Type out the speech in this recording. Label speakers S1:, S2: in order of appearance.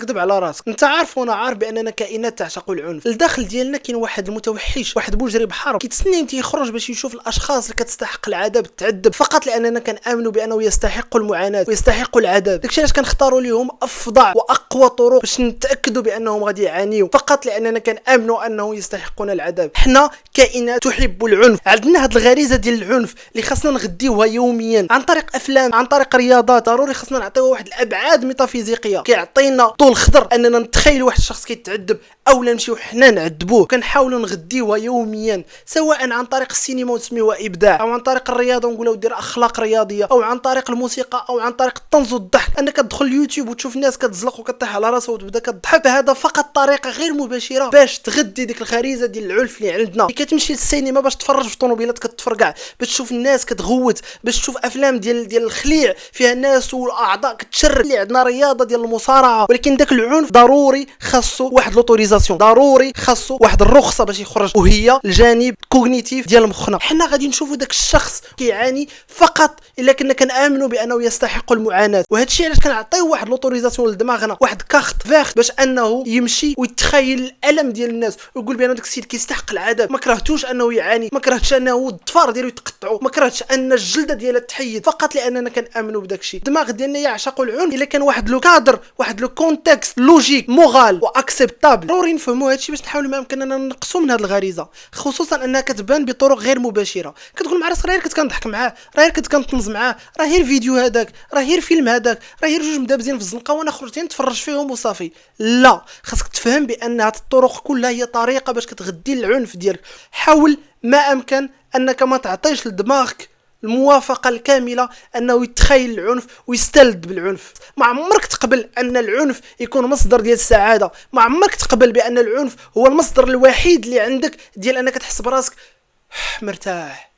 S1: كتكذب على راسك. انت عارف وانا عارف باننا كائنات تعشق العنف. الداخل ديالنا كاين واحد المتوحش، واحد مجرم حرب كيتسنى يمتى يخرج باش يشوف الاشخاص اللي كتستحق العذاب تعذب فقط لاننا كنامنوا بانه يستحق المعاناه ويستحق العذاب. داكشي علاش كنختاروا ليهم افظع واقوى طرق باش نتاكدوا بانهم غادي يعانيوا فقط لاننا كنامنوا انه يستحقون العذاب. حنا كائنات تحب العنف، عندنا هاد الغريزه ديال العنف اللي خاصنا نغديوها يوميا عن طريق افلام، عن طريق رياضات. ضروري خاصنا نعطيوها واحد الابعاد ميتافيزيقيه كيعطينا طول خضر اننا نتخيلوا واحد الشخص كيتعذب او نمشيو حنا نعذبوه. كنحاولوا نغديوها يوميا سواء عن طريق السينما ونسميوها ابداع، او عن طريق الرياضه ونقولوا دير اخلاق رياضيه، او عن طريق الموسيقى، او عن طريق الطنز والضحك. انك تدخل اليوتيوب وتشوف الناس كتزلق وكطيح على راسها وتبدا كتضحك، فهذا فقط طريقه غير مباشره باش تغدي ديك الغريزه ديال العنف اللي عندنا. كتمشي للسينما باش تفرج في طوموبيلات كتفرقع، باش تشوف الناس كتغوت، باش تشوف افلام ديال الخليع فيها الناس والاعضاء كتشرد. اللي عندنا رياضه ديال المصارعه، ولكن داك العنف ضروري خاصو واحد لوتوريزاسيون، ضروري خاصو واحد الرخصه باش يخرج، وهي الجانب كوغنيتيف ديال مخنا. حنا غادي نشوفوا داك الشخص كيعاني فقط الا كنا كنامنوا بانه يستحق المعاناه. وهذا الشيء علاش كنعطيو واحد لوتوريزاسيون لدماغنا، واحد كارت فيغ باش انه يمشي ويتخيل الالم ديال الناس ويقول بان داك السيد كيستحق العذاب. ما كرهتوش انه يعاني، ما كرهتش انه الضفار ديالو يتقطعوا، ما كرهتش ان الجلده ديالها تحيد، فقط لاننا كنامنوا بداك الشيء. الدماغ ديالنا يعشق العنف الا كان واحد لو كادر، واحد لو كونتكست لوجيك مورال واكسبتابل. ضروري نفهموا هذا الشيء باش نحاولوا ما امكننا نقصوا من هذه الغريزه، خصوصا انها كتبان بطرق غير مباشره. كتقول مع راسك راه كنت كنضحك معاه، راه كنت كنطنز معاه، راه هي الفيديو هذاك، راه هي الفيلم هذاك، راه هي جوج مدابزين في الزنقه وانا خرجت نتفرج فيهم وصافي. لا، خاصك تفهم بان هذه الطرق كلها هي طريقه باش كتغدي العنف ديالك. حاول ما امكن انك ما تعطيش لدماغك الموافقه الكامله انه يتخيل العنف ويستلذ بالعنف. ما عمرك تقبل ان العنف يكون مصدر ديال السعاده، ما عمرك تقبل بان العنف هو المصدر الوحيد اللي عندك ديال انك تحس براسك مرتاح.